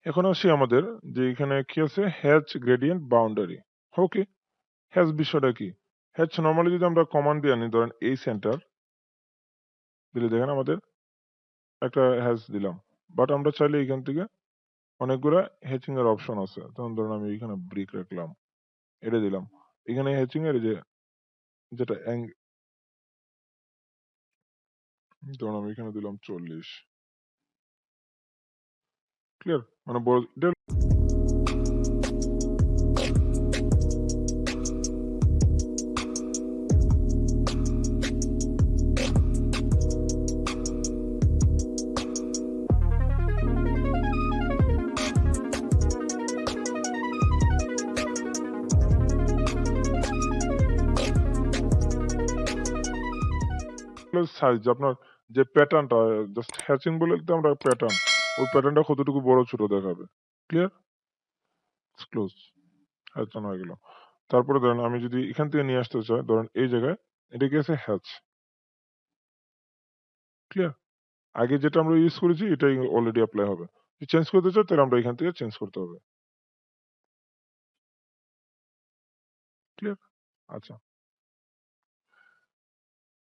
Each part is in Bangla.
এখন আসি আমাদের যে এখানে কি আছে, হ্যাচ গ্রেডিয়েন্ট বাউন্ডারি। ওকে, হ্যাচ বিষয়টা কি? হ্যাচ নর্মালি যদি আমরা কমান্ড দিয়ে আনি, ধরেন এই সেন্টার দিলে দেখেন আমাদের একটা হ্যাচ দিলাম, বাট আমরা চাইলে এখান থেকে অনেকগুলা হ্যাচিং এর অপশন আছে। যেমন ধরুন আমি এখানে ব্রিক রাখলাম, এটা দিলাম, এখানে হ্যাচিং এর যে যেটা ধরুন আমি এখানে দিলাম 40। ক্লিয়ার? মানে বড় এটা সাইজ আপনার যে প্যাটার্নটা, জাস্ট হ্যাচিং বলে তো আমরা প্যাটার্ন, ওই প্যাটার্নটা কতটুকু বড় ছোট দেখাবে। ক্লিয়ার? ক্লোজ, হ্যাচানো হয়ে গেল। তারপরে ধরেন আমি যদি এখান থেকে নিয়ে আসতে চাই, ধরেন এই জায়গায়, এটা কি আছে, হ্যাচ। ক্লিয়ার? আগে যেটা আমরা ইউজ করেছি এটাই অলরেডি অ্যাপ্লাই হবে। যদি চেঞ্জ করতে চাই তাহলে আমরা এখান থেকে চেঞ্জ করতে হবে। ক্লিয়ার? আচ্ছা,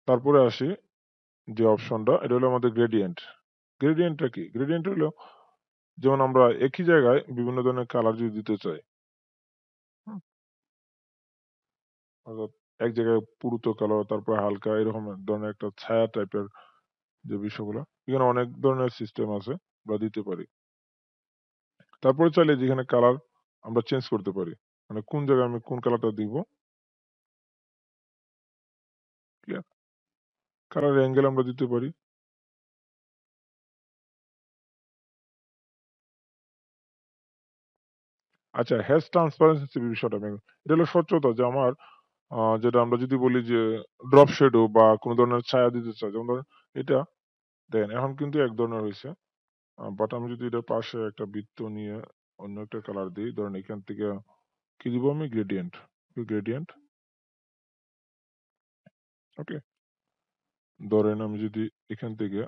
তারপরে আসি যে অপশনটা, এটা হলো আমাদের গ্রেডিয়েন্ট। গ্রেডিয়েন্টটা কি? গ্রেডিয়েন্ট হলো যেমন আমরা একই জায়গায় বিভিন্ন ধরনের কালার যদি দিতে চাই, হুম, অর্থাৎ এক জায়গায় পুরুতো কালো, তারপরে হালকা এরকম ধরনের একটা ছায়া টাইপের যে বিষয়গুলো, এখানে অনেক ধরনের সিস্টেম আছে, আমরা দিতে পারি। তারপরে চাইলে যেখানে কালার আমরা চেঞ্জ করতে পারি, মানে কোন জায়গায় আমি কোন কালারটা দিব। ক্লিয়ার? কালার অ্যাঙ্গেল আমরা দিতে পারি। আচ্ছা, হ্যাজ ট্রান্সপারেন্সি বিষয়টা আমি, এটা হলো স্বচ্ছতা, যে আমার যেটা আমরা যদি বলি যে ড্রপ শেডো বা কোন ধরনের ছায়া দিতে চাই, যেমন ধরেন এটা দেখেন এখন কিন্তু এক ধরনের হয়েছে, বাট আমি যদি এটা পাশে একটা বৃত্ত নিয়ে অন্য একটা কালার দিই, ধরেন এখান থেকে কি দিব আমি, গ্রেডিয়েন্ট। গ্রেডিয়েন্ট, ওকে। ধরেন আমি যদি এখান থেকে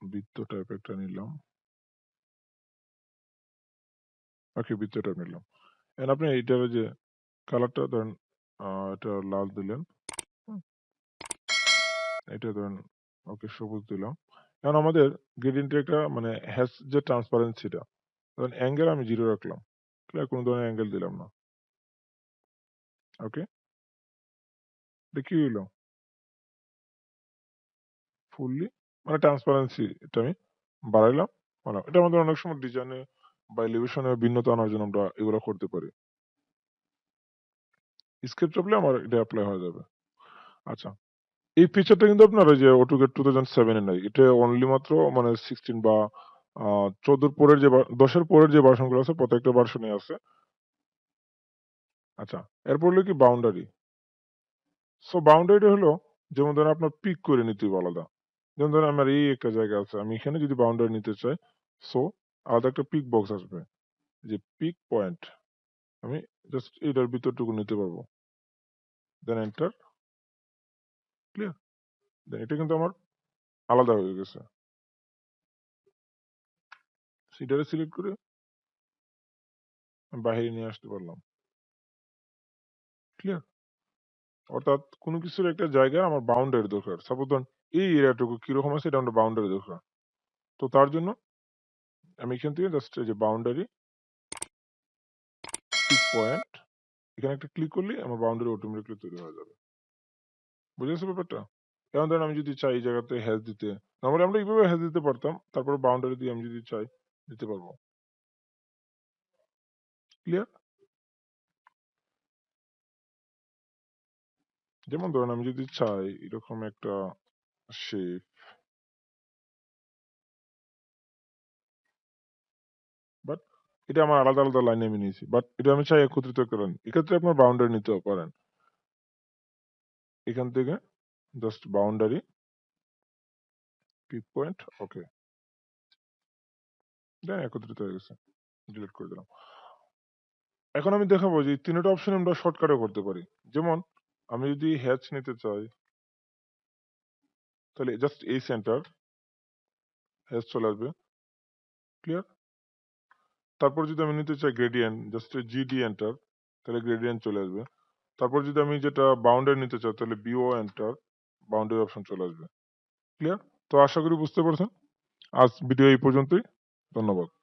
বৃত্ত টাইপ একটা নিলাম, ওকে, বৃত্ত টাইপ নিলাম। এখন আপনি এইটার যে কালারটা ধরেন এটা লাল দিলেন, হুম, এটা ধরেন ওকে সবুজ দিলাম। এখন আমাদের গ্রেডিয়েন্টের একটা মানে হ্যাজ যে ট্রান্সপারেন্সিটা, ধরেন অ্যাঙ্গেল আমি 0 রাখলাম। ক্লিয়ার? কোনো ধরনের অ্যাঙ্গেল দিলাম না। ওকে? এটা কি হইলো? ফুললি মানে ট্রান্সপারেন্সি এটা আমি বাড়াইলাম, বাড়ালাম। এটা আমাদের অনেক সময় ডিজাইনে বা এলিভেশনে ভিন্নতা আনার জন্য আমরা এগুলো করতে পারি। স্কেচ চাপলে আমার এটা এপ্লাই হয়ে যাবে। আচ্ছা। এই ফিচারটা কিন্তু আপনার ওই যে AutoCAD 2007 এ নাই। এটা অনলি মাত্র মানে 16 বা 14 এর পরের যে 10 এর পরের যে ভার্সন গুলো আছে প্রত্যেকটা ভার্সনে আছে। আচ্ছা। এরপর হলো কি বাউন্ডারি। সো বাউন্ডারিটা হলো যেমন ধরেন আপনার পিক করে নিতে হবে আলাদা। যেমন ধরেন আমার এই একটা জায়গা আছে। আমি এখানে যদি বাউন্ডারি নিতে চাই, সো আলাদা একটা পিক বক্স আসবে। যে পিক পয়েন্ট আমি জাস্ট এটার ভিতরটুকু নিতে পারবো। দেন এন্টার। ক্লিয়ার? দেন এটা কিন্তু আমার আলাদা হয়ে গেছে। সেটারে সিলেক্ট করে আমি বাহিরে নিয়ে আসতে পারলাম। ক্লিয়ার? অর্থাৎ কোনো কিছুর একটা জায়গায় আমার বাউন্ডারি দরকার। সাপোজ ধরুন এই এরিয়াটুকু কিরকম আছে এটা আমার বাউন্ডারি দরকার। তো তার জন্য আমি এখান থেকে জাস্ট এই যে বাউন্ডারি পিক পয়েন্ট এখানে একটা ক্লিক করলেই আমার বাউন্ডারি অটোমেটিক্যালি তৈরি হয়ে যাবে। বুঝে গেছে ব্যাপারটা? যেমন ধরেন আমি যদি চাই এই জায়গাতে হ্যাশ দিতে, নরমালি আমরা এইভাবে হ্যাশ দিতে পারতাম। তারপরে বাউন্ডারি দিয়ে আমি যদি চাই দিতে পারবো। ক্লিয়ার? যেমন ধরেন আমি যদি চাই এরকম একটা শেপ, বাট এটা আমার আলাদা আলাদা লাইনে আমি নিয়েছি, বাট এটা আমি চাই একত্রিত করেন, এক্ষেত্রে আপনার বাউন্ডারি নিতেও পারেন। এখান থেকে জাস্ট বাউন্ডারি পিক পয়েন্ট, ওকে, দেন একত্রিত হয়ে গেছে। ডিলিট করে দিলাম। এখন আমি দেখাবো যে তিনটা অপশন আমরা শর্টকাটে করতে পারি। যেমন আমি যদি হ্যাচ নিতে চাই তাহলে জাস্ট এই সেন্টার হ্যাচ চলে আসবে। ক্লিয়ার? তারপর যদি আমি নিতে চাই গ্রেডিয়েন্ট, জাস্ট জিডি এন্টার, তাহলে গ্রেডিয়েন্ট চলে আসবে। তারপর যদি আমি যেটা বাউন্ডারি নিতে চাই তাহলে বিও এন্টার, বাউন্ডারি অপশন চলে আসবে। ক্লিয়ার? তো আশা করি বুঝতে পারছেন। আজ ভিডিও এই পর্যন্তই। ধন্যবাদ।